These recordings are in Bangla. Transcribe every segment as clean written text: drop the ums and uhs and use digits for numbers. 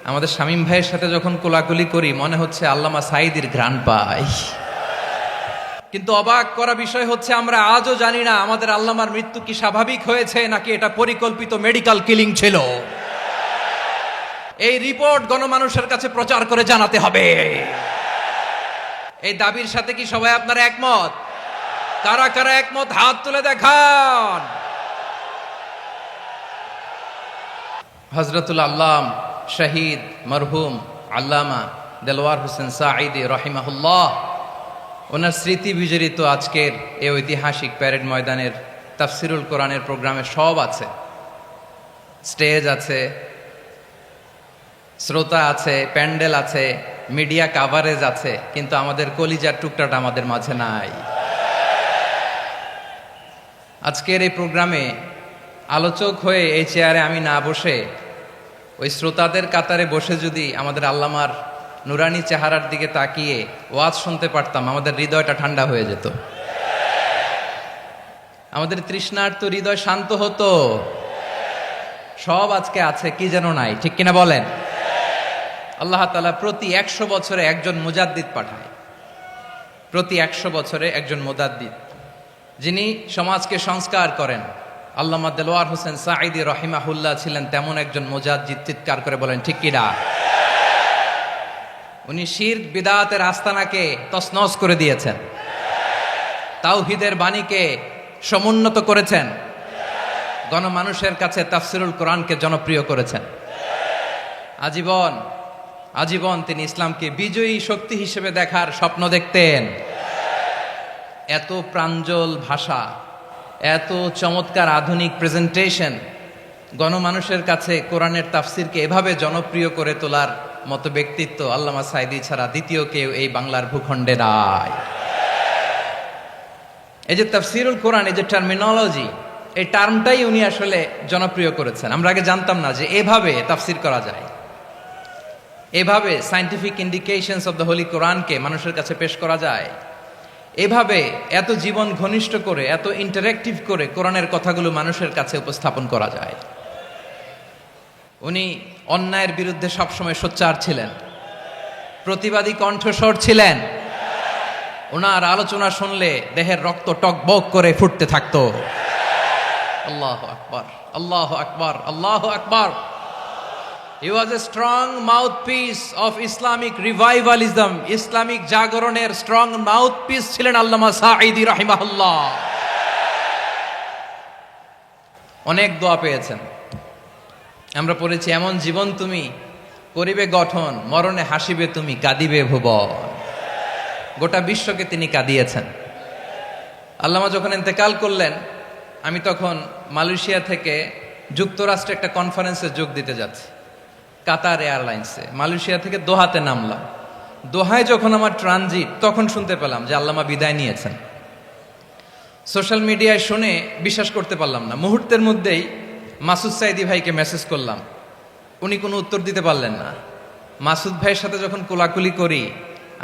আমাদের শামীম ভাইয়ের সাথে যখন কোলাকুলি করি মনে হচ্ছে আল্লামা সাঈদীর ঘ্রাণ পাই। কিন্তু অবাক করা বিষয় হচ্ছে আমরা আজও জানি না আমাদের আল্লামার মৃত্যু কি স্বাভাবিক হয়েছে নাকি এটা পরিকল্পিত মেডিকেল কিলিং ছিল। এই রিপোর্ট গণমানুষের কাছে প্রচার করে জানাতে হবে। এই দাবির সাথে কি সবাই আপনারা একমত? কারা কারা একমত হাত তুলে দেখান। হযরতুল আল্লাম শহীদ মরহুম আল্লামা দেলওয়ার হোসেন সাঈদী রহিমাহুল্লাহ, ওনার স্মৃতি বিজড়িত আজকের এই ঐতিহাসিক প্যারেড ময়দানের তাফসিরুল কোরআনের প্রোগ্রামে সব আছে। স্টেজ আছে, শ্রোতা আছে, প্যান্ডেল আছে, মিডিয়া কাভারেজ আছে, কিন্তু আমাদের কলিজার টুকটাটা আমাদের মাঝে নাই। আজকের এই প্রোগ্রামে আলোচক হয়ে এই চেয়ারে আমি না বসে ওই শ্রোতাদের কাতারে বসে যদি আমাদের আল্লামার নুরানি চেহারার দিকে তাকিয়ে ওয়াজ শুনতে পারতাম, আমাদের হৃদয়টা ঠান্ডা হয়ে যেত, আমাদের তৃষ্ণার্ত হৃদয় শান্ত হতো। সব আজকে আছে, কি যেন নাই, ঠিক কিনা বলেন? আল্লাহ তাআলা প্রতি 100 বছরে একজন মুজাদ্দিদ পাঠায়, প্রতি 100 বছরে একজন মুজাদ্দিদ, যিনি সমাজকে সংস্কার করেন। আল্লামা দেলওয়ার হোসেন সাঈদী রহিমাহুল্লাহ ছিলেন তেমন একজন মুজাদ্দিদ। চিৎকার করে বলেন ঠিক কিনা? উনি শিরক বিদআতের আস্তানাকে তছনছ করে দিয়েছেন, তাওহীদের বাণীকে সমুন্নত করেছেন, গণমানুষের কাছে তাফসিরুল কোরআনকে জনপ্রিয় করেছেন। আজীবন তিনি ইসলামকে বিজয়ী শক্তি হিসেবে দেখার স্বপ্ন দেখতেন। এত প্রাঞ্জল ভাষা, এত চমৎকার আধুনিক প্রেজেন্টেশন, গণমানুষের কাছে কোরআনের তাফসিরকে এভাবে জনপ্রিয় করে তোলার মতো ব্যক্তিত্ব আল্লামা সাঈদী ছাড়া দ্বিতীয় কেউ এই বাংলার ভূখণ্ডে নাই। এই যে তাফসিরুল কোরআন, এই যে টার্মিনোলজি, এই টার্মটাই উনি আসলে জনপ্রিয় করেছেন। আমরা আগে জানতাম না যে এভাবে তাফসির করা যায়, এভাবে scientific indications of the Holi কোরআনকে মানুষের কাছে পেশ করা যায়, এভাবে এত জীবন ঘনিষ্ঠ করে, এত ইন্টারেক্টিভ করে কোরআনের কথাগুলো মানুষের কাছে উপস্থাপন করা যায়। উনি অন্যায়ের বিরুদ্ধে সবসময় সোচ্চার ছিলেন, প্রতিবাদী কণ্ঠস্বর ছিলেন। ওনার আলোচনা শুনলে দেহের রক্ত টকবক করে ফুটতে থাকতো। আল্লাহু আকবার, আল্লাহু আকবার, আল্লাহু আকবার। He was a strong mouthpiece of Islamic revivalism. Islamic জাগরণের স্ট্রং মাউথপিস ছিলেন আল্লামা সাঈদী রাহিমাহুল্লাহ। অনেক দোয়া পেয়েছেন, আমরা পড়েছি, এমন জীবন তুমি করিবে গঠন, মরণে হাসিবে তুমি, কাঁদিবে ভুবন। গোটা বিশ্বকে তিনি কাঁদিয়েছেন। আল্লামা যখন ইন্তেকাল করলেন, আমি তখন মালয়েশিয়া থেকে যুক্তরাষ্ট্রে একটা কনফারেন্সে যোগ দিতে যাচ্ছি, কাতার এয়ারলাইন্সে। মালয়েশিয়া থেকে দোহাতে নামলাম। দোহায় যখন আমার ট্রানজিট, তখন শুনতে পেলাম যে আল্লামা বিদায় নিয়েছেন। সোশ্যাল মিডিয়ায় শুনে বিশ্বাস করতে পারলাম না। মুহূর্তের মধ্যেই মাসুদ সাঈদী ভাইকে মেসেজ করলাম, উনি কোনো উত্তর দিতে পারলেন না। মাসুদ ভাইয়ের সাথে যখন কোলাকুলি করি,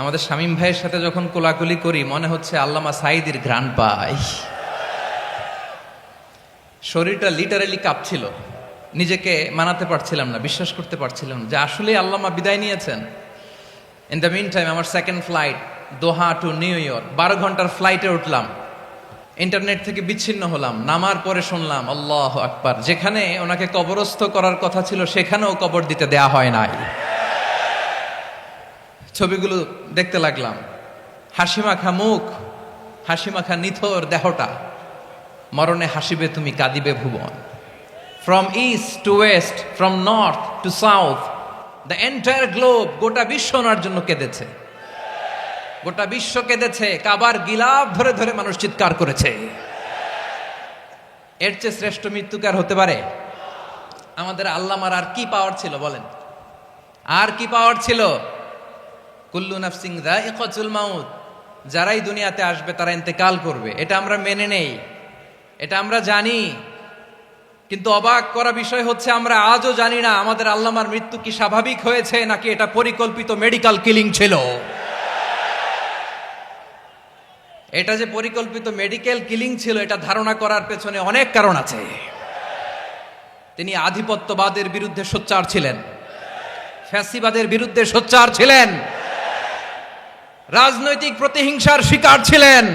আমাদের শামীম ভাইয়ের সাথে যখন কোলাকুলি করি, মনে হচ্ছে আল্লামা সাঈদীর ঘ্রাণ পাই। শরীরটা লিটারালি কাঁপছিল, নিজেকে মানাতে পারছিলাম না, বিশ্বাস করতে পারছিলাম যে আসলে আল্লামা বিদায় নিয়েছেন। ইন দ্য মিন টাইম আমার সেকেন্ড ফ্লাইট দোহা টু নিউ ইয়র্ক, 12 ঘন্টার ফ্লাইটে উঠলাম, ইন্টারনেট থেকে বিচ্ছিন্ন হলাম। নামার পরে শুনলাম আল্লাহু আকবার, যেখানে ওনাকে কবরস্থ করার কথা ছিল সেখানেও কবর দিতে দেয়া হয় নাই। ছবিগুলো দেখতে লাগলাম, হাসিমাখা মুখ, হাসিমাখা নিথর দেহটা, মরণে হাসিবে তুমি, কাঁদিবে ভুবন। From east to west, from north to south, the entire globe, গোটা বিশ্ব ওনার জন্য কেঁদেছে, গোটা বিশ্ব কেঁদেছে। কাবার গিলাফ ধরে ধরে মানুষ চিৎকার করেছে। এর চেয়ে শ্রেষ্ঠ মৃত্যুকার হতে পারে? আমাদের আল্লামার আর কি পাওয়ার ছিল বলেন? আর কি পাওয়ার ছিল? কুল্লু নাফসিন যায়িকাতুল মাউত, যারাই দুনিয়াতে আসবে তারা ইন্তেকাল করবে, এটা আমরা মেনে নেই, এটা আমরা জানি। কিন্তু অবাক করা বিষয় হচ্ছে আমরা আজও জানি না আমাদের আল্লামার মৃত্যু কি স্বাভাবিক হয়েছে নাকি এটা পরিকল্পিত মেডিকেল কিলিং ছিল। এটা যে পরিকল্পিত মেডিকেল কিলিং ছিল, এটা ধারণা করার পেছনে অনেক কারণ আছে। তিনি আধিপত্যবাদের বিরুদ্ধে সোচ্চার ছিলেন, ফ্যাসিবাদের বিরুদ্ধে সোচ্চার ছিলেন, রাজনৈতিক প্রতিহিংসার শিকার ছিলেন।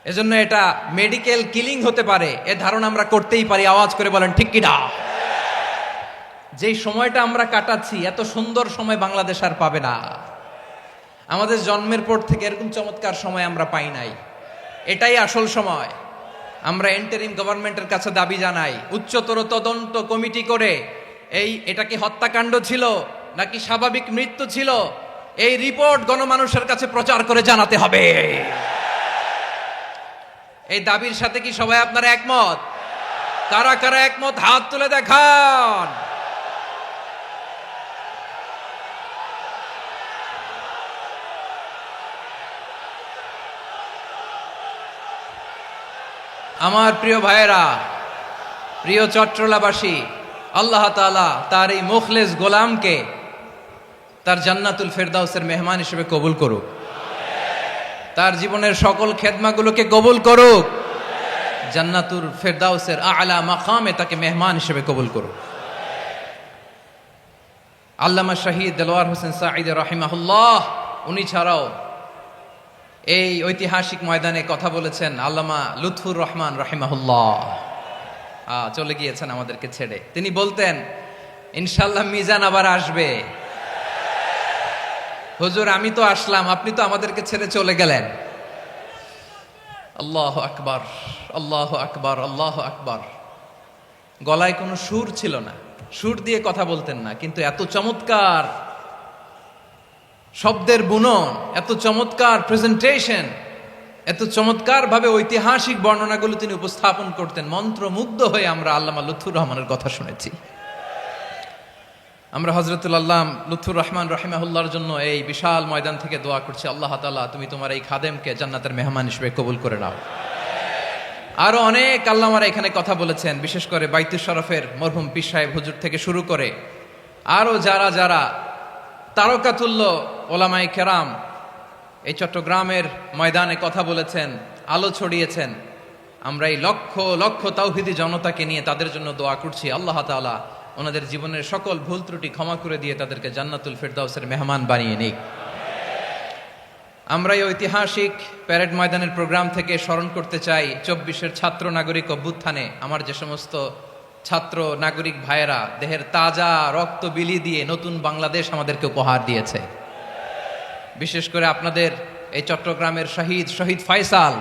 এজন্য এটা মেডিকেল কিলিং হতে পারে এ ধারণা আমরা করতেই পারি। আওয়াজ করে বলেন ঠিক কিনা? যেই সময়টা আমরা কাটাচ্ছি, এত সুন্দর সময় বাংলাদেশ আর পাবে না। আমাদের জন্মের পর থেকে এরকম চমৎকার সময় আমরা পাই নাই। এটাই আসল সময়। আমরা ইন্টারিম গভর্নমেন্টের কাছে দাবি জানাই, উচ্চতর তদন্ত কমিটি করে এটা কি হত্যাকাণ্ড ছিল নাকি স্বাভাবিক মৃত্যু ছিল, এই রিপোর্ট গণমানুষের কাছে প্রচার করে জানাতে হবে। এই দাবির সাথে কি সবাই আপনারা একমত? কারা কারা একমত হাত তুলে দেখান। আমার প্রিয় ভাইয়েরা, প্রিয় চট্টলাবাসী, আল্লাহ তাআলা তার এই মুখলেস গোলামকে তার জান্নাতুল ফেরদাউসের মেহমান হিসেবে কবুল করুক। তার জীবনের সকল খেদমাগুলোকে কবুল করুক। জান্নাতুল ফেরদাউসের আলা মাকামে তাকে মেহমান হিসেবে কবুল করুক। আল্লামা শহীদ দেলোয়ার হোসেন সাঈদ রাহিমাহুল্লাহ, উনি ছাড়াও এই ঐতিহাসিক ময়দানে কথা বলেছেন আল্লামা লুৎফুর রহমান রাহিমাহুল্লাহ। চলে গিয়েছেন আমাদেরকে ছেড়ে। তিনি বলতেন, ইনশাল্লাহ মিজান আবার আসবে। হুজুর আমি তো আসলাম, আপনি তো আমাদেরকে ছেড়ে চলে গেলেন। আল্লাহ আকবার, আল্লাহ আকবার, আল্লাহ আকবার। গলায় কোনো সুর ছিল না, সুর দিয়ে কথা বলতেন না, কিন্তু এত চমৎকার শব্দের বুনন, এত চমৎকার প্রেজেন্টেশন, এত চমৎকার ভাবে ঐতিহাসিক বর্ণনাগুলো তিনি উপস্থাপন করতেন। মন্ত্রমুগ্ধ হয়ে আমরা আল্লামা লুৎফুর রহমানের কথা শুনেছি। আমরা হযরতুল আল্লাম লুৎফুর রহমান রাহিমাহুল্লাহর জন্য এই বিশাল ময়দান থেকে দোয়া করছি, আল্লাহ তাআলা তুমি তোমার এই খাদেমকে জান্নাতের মেহমান হিসেবে কবুল করে নাও। আরো অনেক আল্লামারা এখানে কথা বলেছেন, বিশেষ করে বাইতুল শরফের মরহুম পীর সাহেব হুজুর থেকে শুরু করে আরো যারা যারা তারকাতুল্য ওলামায়ে কেরাম এই চট্টগ্রামের ময়দানে কথা বলেছেন, আলো ছড়িয়েছেন। আমরা এই লক্ষ লক্ষ তাওহীদি জনতাকে নিয়ে তাদের জন্য দোয়া করছি, আল্লাহ তাআলা ওনাদের জীবনের সকল ভুল ত্রুটি ক্ষমা করে দিয়ে তাদেরকে জান্নাতুল ফেরদাউসের মেহমান বানিয়ে নিক। আমরা এই ঐতিহাসিক প্যারেড ময়দানের প্রোগ্রাম থেকে স্মরণ করতে চাই 24-এর ছাত্র নাগরিক অভ্যুত্থানে আমার যে সমস্ত ছাত্র নাগরিক ভাইয়েরা দেহের তাজা রক্ত বিলি দিয়ে নতুন বাংলাদেশ আমাদেরকে উপহার দিয়েছে। বিশেষ করে আপনাদের এই চট্টগ্রামের শহীদ ফয়সাল,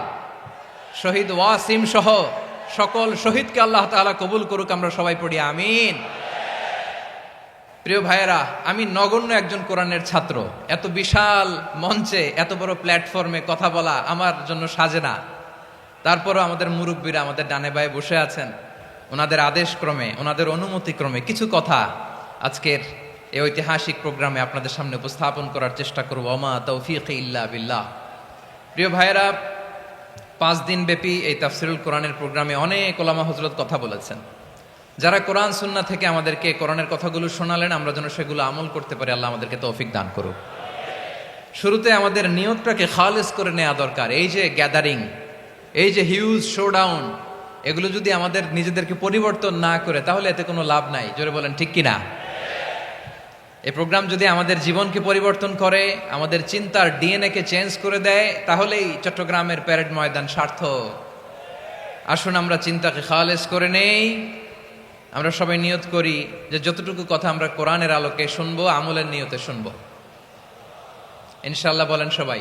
শহীদ ওয়াসিম সহ সকল শহীদকে আল্লাহ তাআলা কবুল করুক। আমরা সবাই পড়ি আমিন। প্রিয় ভাইয়েরা, আমি নগণ্য একজন কোরআনের ছাত্র, এত বিশাল মঞ্চে এত বড় প্ল্যাটফর্মে কথা বলা আমার জন্য সাজে না। তারপরও আমাদের মুরব্বীরা আমাদের ডানে বায়ে বসে আছেন, ওনাদের আদেশ ক্রমে, ওনাদের অনুমতি ক্রমে কিছু কথা আজকের এই ঐতিহাসিক প্রোগ্রামে আপনাদের সামনে উপস্থাপন করার চেষ্টা করব। ওমা তৌফিক ইল্লা বিল্লাহ। প্রিয় ভাইয়েরা, 5 দিন ব্যাপী এই তাফসিরুল কোরআনের প্রোগ্রামে অনেক ওলামা হযরত কথা বলেছেন। যারা কোরআন সুন্নাহ থেকে আমাদেরকে কোরআনের কথাগুলো শোনালেন, আমরা যেন সেগুলো আমল করতে পারি, আল্লাহ আমাদেরকে তৌফিক দান করুক। শুরুতে আমাদের নিয়তটাকে খালেস করে নেওয়া দরকার। এই যে গ্যাদারিং, এই যে হিউজ শোডাউন, এগুলো যদি আমাদের নিজেদেরকে পরিবর্তন না করে তাহলে এতে কোনো লাভ নাই। জোরে বলেন ঠিক কিনা? এই প্রোগ্রাম যদি আমাদের জীবনকে পরিবর্তন করে, আমাদের চিন্তার ডিএনএ কে চেঞ্জ করে দেয়, তাহলেই চট্টগ্রামের প্যারেড ময়দান সার্থক। আসুন আমরা চিন্তাকে খালেস করে নেই। আমরা সবাই নিয়ত করি যে যতটুকু কথা আমরা কোরআনের আলোকে শুনবো, আমলের নিয়তে শুনবো ইনশাআল্লাহ। বলেন সবাই।